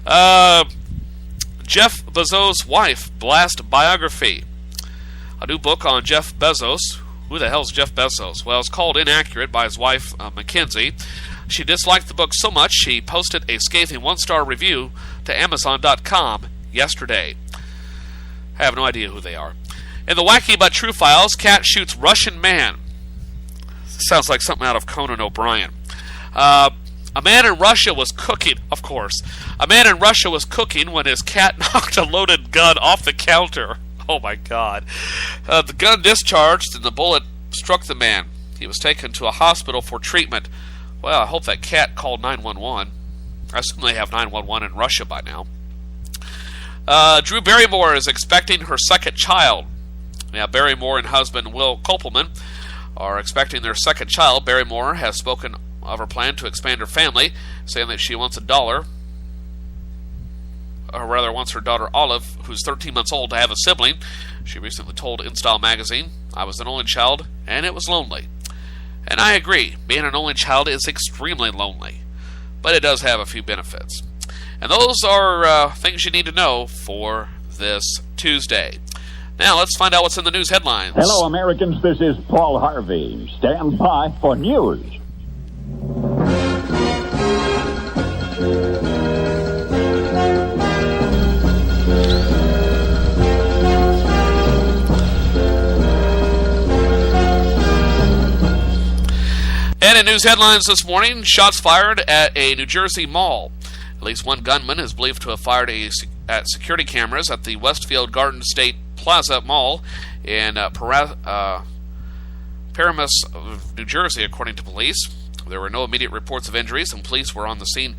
Jeff Bezos' wife blast biography. A new book on Jeff Bezos. Who the hell's Jeff Bezos? Well, it's called Inaccurate by his wife, Mackenzie. She disliked the book so much she posted a scathing one-star review to Amazon.com yesterday. I have no idea who they are. In the wacky but true files, cat shoots Russian man. Sounds like something out of Conan O'Brien. A man in Russia was cooking, of course. A man in Russia was cooking when his cat knocked a loaded gun off the counter. Oh my God. The gun discharged and the bullet struck the man. He was taken to a hospital for treatment. Well, I hope that cat called 911. I assume they have 911 in Russia by now. Drew Barrymore is expecting her second child. Now, Barrymore and husband Will Kopelman are expecting their second child. Barrymore has spoken of her plan to expand her family, saying that she wants her daughter Olive, who's 13 months old, to have a sibling. She recently told InStyle magazine, "I was an only child, and it was lonely." And I agree, being an only child is extremely lonely, but it does have a few benefits. And those are things you need to know for this Tuesday. Now, let's find out what's in the news headlines. Hello, Americans. This is Paul Harvey. Stand by for news. And in news headlines this morning, shots fired at a New Jersey mall. At least one gunman is believed to have fired at security cameras at the Westfield Garden State Plaza Mall in Paramus, New Jersey, according to police. There were no immediate reports of injuries, and police were on the scene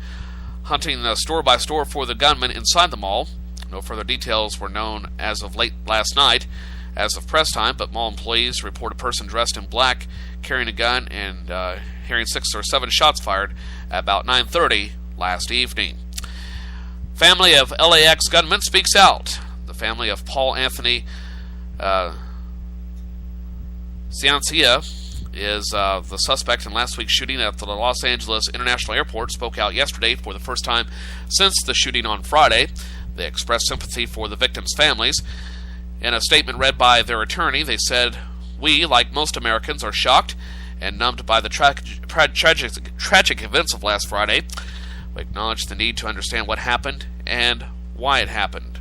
hunting store by store for the gunman inside the mall. No further details were known as of late last night, as of press time, but mall employees report a person dressed in black carrying a gun and hearing 6 or 7 shots fired at about 9:30 last evening. Family of LAX gunman speaks out. The family of Paul Anthony Ciancia is the suspect in last week's shooting at the Los Angeles International Airport spoke out yesterday for the first time since the shooting on Friday. They expressed sympathy for the victims' families. In a statement read by their attorney, they said, "We, like most Americans, are shocked and numbed by the tragic events of last Friday. We acknowledge the need to understand what happened and why it happened."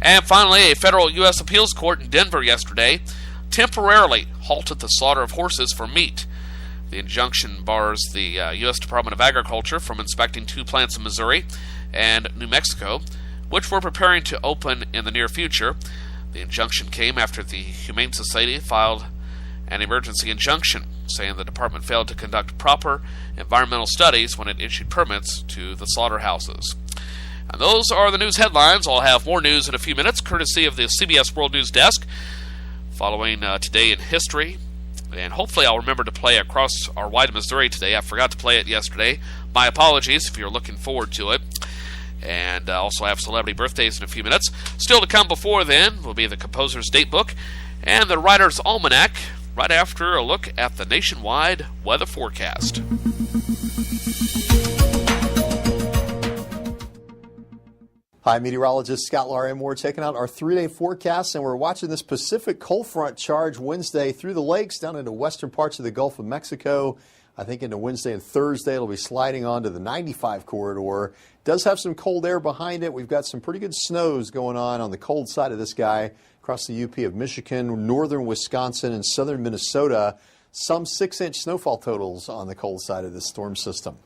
And finally, a federal U.S. appeals court in Denver yesterday temporarily halted the slaughter of horses for meat. The injunction bars the U.S. Department of Agriculture from inspecting 2 plants in Missouri and New Mexico, which were preparing to open in the near future. The injunction came after the Humane Society filed an emergency injunction, saying the department failed to conduct proper environmental studies when it issued permits to the slaughterhouses. And those are the news headlines. I'll have more news in a few minutes, courtesy of the CBS World News Desk, following Today in History. And hopefully I'll remember to play Across Our Wide Missouri today. I forgot to play it yesterday. My apologies if you're looking forward to it. And also have celebrity birthdays in a few minutes. Still to come before then will be the composer's date book and the writer's almanac, right after a look at the nationwide weather forecast. Hi, meteorologist Scott Larimore checking out our 3-day forecast, and we're watching this Pacific cold front charge Wednesday through the lakes down into western parts of the Gulf of Mexico. I think into Wednesday and Thursday it'll be sliding onto the 95 corridor. Does have some cold air behind it. We've got some pretty good snows going on the cold side of this guy across the UP of Michigan, northern Wisconsin, and southern Minnesota. Some 6-inch snowfall totals on the cold side of this storm system.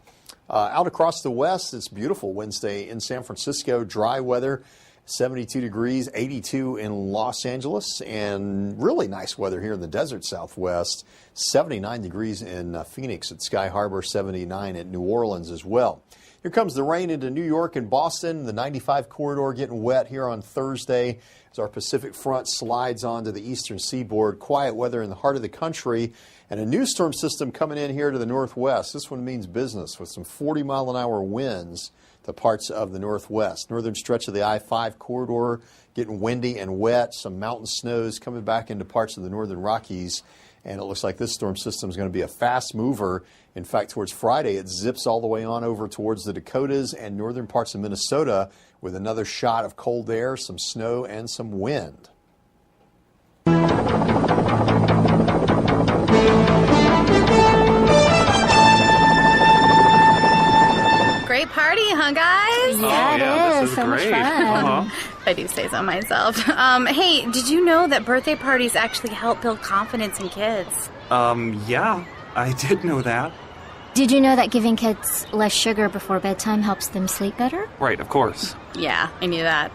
Out across the west, it's beautiful Wednesday in San Francisco, dry weather, 72 degrees, 82 in Los Angeles, and really nice weather here in the desert Southwest, 79 degrees in Phoenix at Sky Harbor, 79 at New Orleans as well. Here comes the rain into New York and Boston, the 95 corridor getting wet here on Thursday as our Pacific front slides onto the eastern seaboard. Quiet weather in the heart of the country, and a new storm system coming in here to the northwest. This one means business with some 40-mile-an-hour winds to parts of the northwest. Northern stretch of the I-5 corridor getting windy and wet. Some mountain snows coming back into parts of the northern Rockies And it looks like this storm system is going to be a fast mover. In fact, towards Friday, it zips all the way on over towards the Dakotas and northern parts of Minnesota with another shot of cold air, some snow, and some wind. Great party, huh, guys? Yeah, it is. So much fun. I do say so myself. Hey, did you know that birthday parties actually help build confidence in kids? Yeah, I did know that. Did you know that giving kids less sugar before bedtime helps them sleep better? Right, of course. Yeah, I knew that.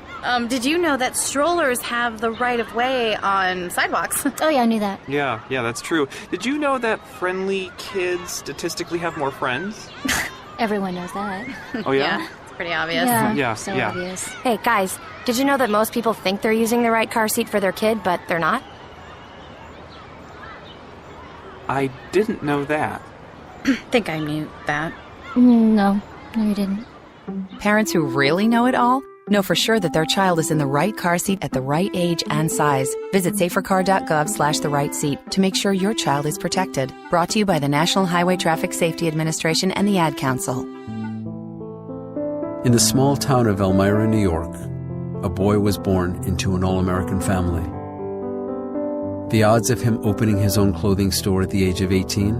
Did you know that strollers have the right of way on sidewalks? Oh, yeah, I knew that. Yeah, that's true. Did you know that friendly kids statistically have more friends? Everyone knows that. Oh, yeah? Yeah, it's pretty obvious. Yeah. Obvious. Hey, guys, did you know that most people think they're using the right car seat for their kid, but they're not? I didn't know that. Think I knew that. No, you didn't. Parents who really know it all know for sure that their child is in the right car seat at the right age and size. Visit safercar.gov/the right seat to make sure your child is protected. Brought to you by the National Highway Traffic Safety Administration and the Ad Council. In the small town of Elmira, New York, a boy was born into an all-American family. The odds of him opening his own clothing store at the age of 18?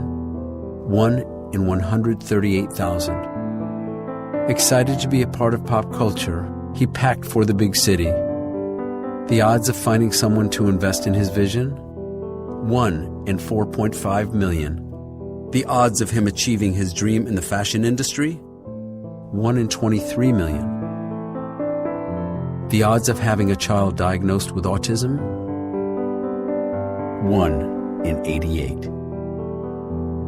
1 in 138,000. Excited to be a part of pop culture, he packed for the big city. The odds of finding someone to invest in his vision? 1 in 4.5 million. The odds of him achieving his dream in the fashion industry? 1 in 23 million. The odds of having a child diagnosed with autism? 1 in 88.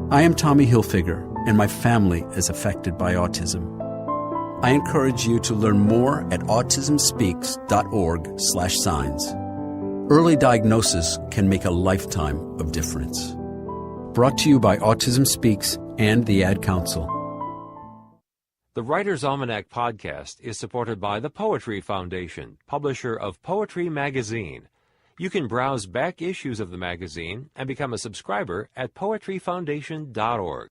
I am Tommy Hilfiger, and my family is affected by autism. I encourage you to learn more at autismspeaks.org/signs. Early diagnosis can make a lifetime of difference. Brought to you by Autism Speaks and the Ad Council. The Writer's Almanac podcast is supported by the Poetry Foundation, publisher of Poetry Magazine. You can browse back issues of the magazine and become a subscriber at poetryfoundation.org.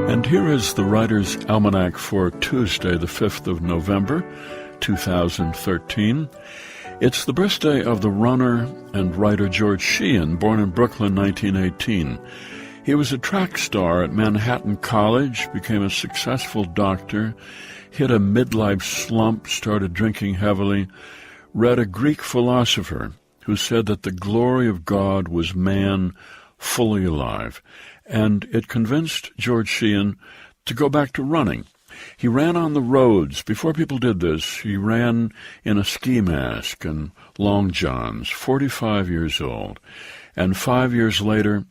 And here is the Writer's Almanac for Tuesday, the 5th of November, 2013. It's the birthday of the runner and writer George Sheehan, born in Brooklyn, 1918. He was a track star at Manhattan College, became a successful doctor, hit a midlife slump, started drinking heavily, read a Greek philosopher who said that the glory of God was man fully alive, and it convinced George Sheehan to go back to running. He ran on the roads. Before people did this, he ran in a ski mask and long johns, 45 years old. And 5 years later,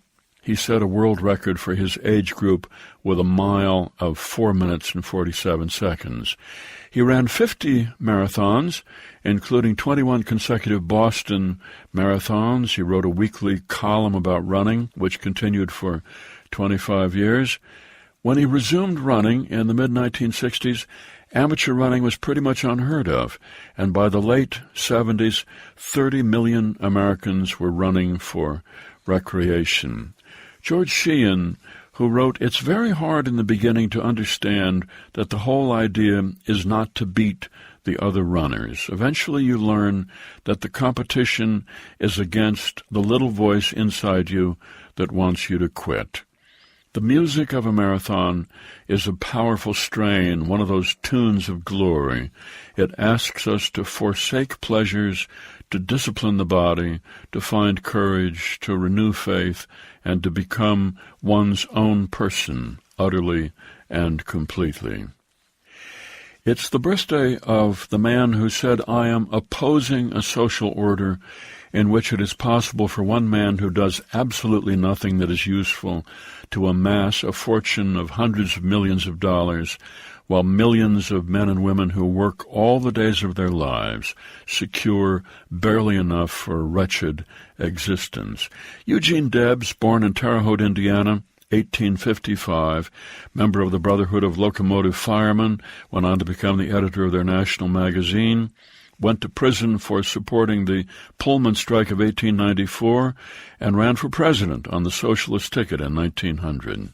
he set a world record for his age group with a mile of 4 minutes and 47 seconds. He ran 50 marathons, including 21 consecutive Boston marathons. He wrote a weekly column about running, which continued for 25 years. When he resumed running in the mid-1960s, amateur running was pretty much unheard of, and by the late 70s, 30 million Americans were running for recreation. George Sheehan, who wrote, "It's very hard in the beginning to understand that the whole idea is not to beat the other runners. Eventually you learn that the competition is against the little voice inside you that wants you to quit." The music of a marathon is a powerful strain, one of those tunes of glory. It asks us to forsake pleasures, to discipline the body, to find courage, to renew faith, and to become one's own person, utterly and completely. It's the birthday of the man who said, "I am opposing a social order in which it is possible for one man who does absolutely nothing that is useful to amass a fortune of hundreds of millions of dollars, while millions of men and women who work all the days of their lives secure barely enough for a wretched existence." Eugene Debs, born in Terre Haute, Indiana, 1855, member of the Brotherhood of Locomotive Firemen, went on to become the editor of their national magazine. went to prison for supporting the Pullman strike of 1894, and ran for president on the socialist ticket in 1900.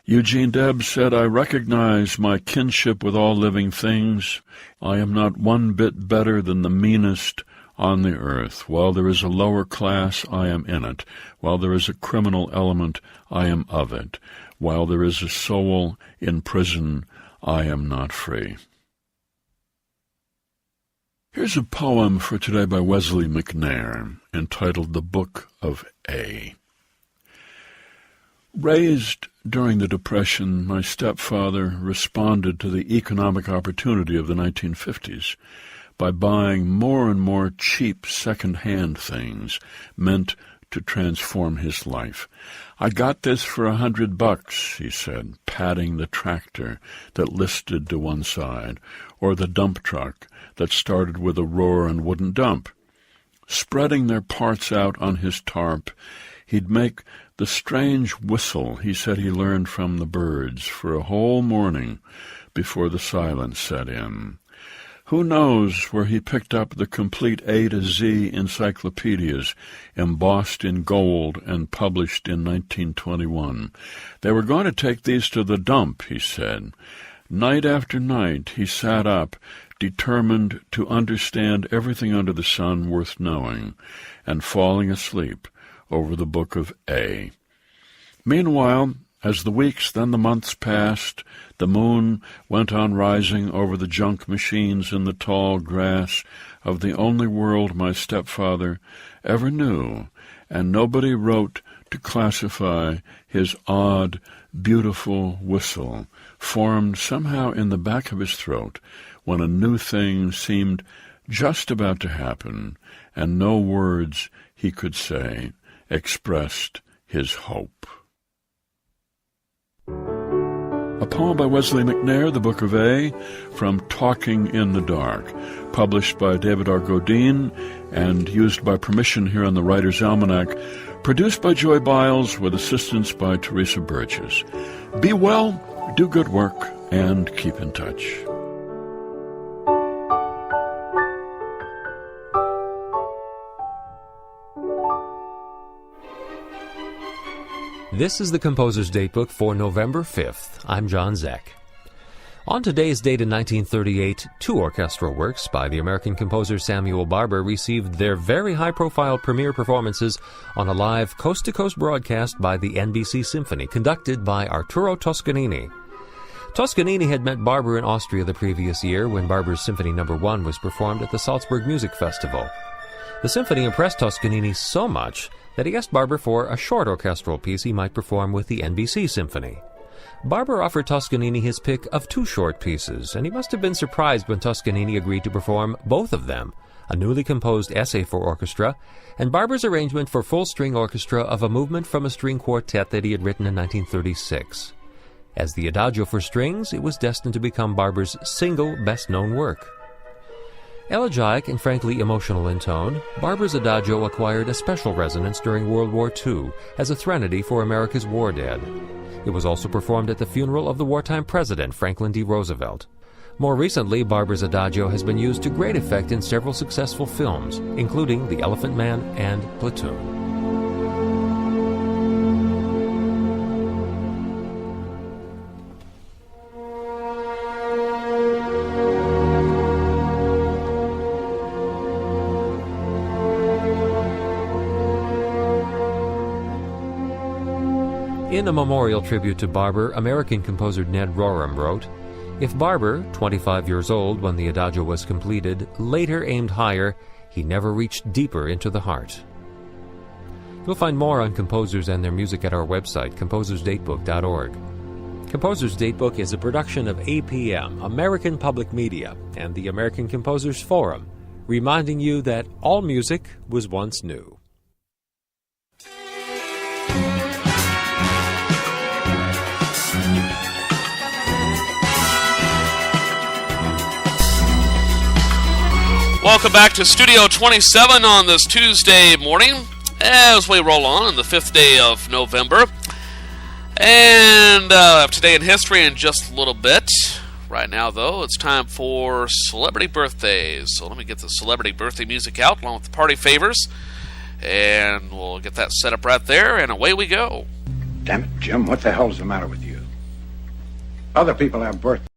Eugene Debs said, "I recognize my kinship with all living things. I am not one bit better than the meanest on the earth. While there is a lower class, I am in it. While there is a criminal element, I am of it. While there is a soul in prison, I am not free." Here's a poem for today by Wesley McNair, entitled The Book of A. Raised during the Depression, my stepfather responded to the economic opportunity of the 1950s by buying more and more cheap second-hand things meant to transform his life. "I got this for $100, he said, patting the tractor that listed to one side, or the dump truck that started with a roar and wouldn't dump. Spreading their parts out on his tarp, he'd make the strange whistle he said he learned from the birds for a whole morning before the silence set in. Who knows where he picked up the complete A to Z encyclopedias embossed in gold and published in 1921. They were going to take these to the dump, he said. Night after night he sat up, determined to understand everything under the sun worth knowing, and falling asleep over the book of A. Meanwhile, as the weeks, then the months passed, the moon went on rising over the junk machines in the tall grass of the only world my stepfather ever knew, and nobody wrote to classify his odd, beautiful whistle, formed somehow in the back of his throat when a new thing seemed just about to happen, and no words he could say expressed his hope. A poem by Wesley McNair, The Book of A, from Talking in the Dark, published by David R. Godine and used by permission here on the Writer's Almanac, produced by Joy Biles with assistance by Teresa Burgess. Be well, do good work, and keep in touch. This is the Composer's Datebook for November 5th. I'm John Zeck. On today's date in 1938, two orchestral works by the American composer Samuel Barber received their very high-profile premiere performances on a live coast-to-coast broadcast by the NBC Symphony, conducted by Arturo Toscanini. Toscanini had met Barber in Austria the previous year when Barber's Symphony No. 1 was performed at the Salzburg Music Festival. The symphony impressed Toscanini so much that he asked Barber for a short orchestral piece he might perform with the NBC Symphony. Barber offered Toscanini his pick of two short pieces, and he must have been surprised when Toscanini agreed to perform both of them, a newly composed essay for orchestra, and Barber's arrangement for full-string orchestra of a movement from a string quartet that he had written in 1936. As the Adagio for strings, it was destined to become Barber's single best-known work. Elegiac and frankly emotional in tone, Barber's Adagio acquired a special resonance during World War II as a threnody for America's war dead. It was also performed at the funeral of the wartime president, Franklin D. Roosevelt. More recently, Barber's Adagio has been used to great effect in several successful films, including The Elephant Man and Platoon. In a memorial tribute to Barber, American composer Ned Rorem wrote, "If Barber, 25 years old when the Adagio was completed, later aimed higher, he never reached deeper into the heart." You'll find more on composers and their music at our website, composersdatebook.org. Composer's Datebook is a production of APM, American Public Media, and the American Composers Forum, reminding you that all music was once new. Welcome back to Studio 27 on this Tuesday morning as we roll on the 5th day of November. And today in history in just a little bit. Right now, though, it's time for celebrity birthdays. So let me get the celebrity birthday music out along with the party favors. And we'll get that set up right there, and away we go. Damn it, Jim, what the hell's the matter with you? Other people have birthdays.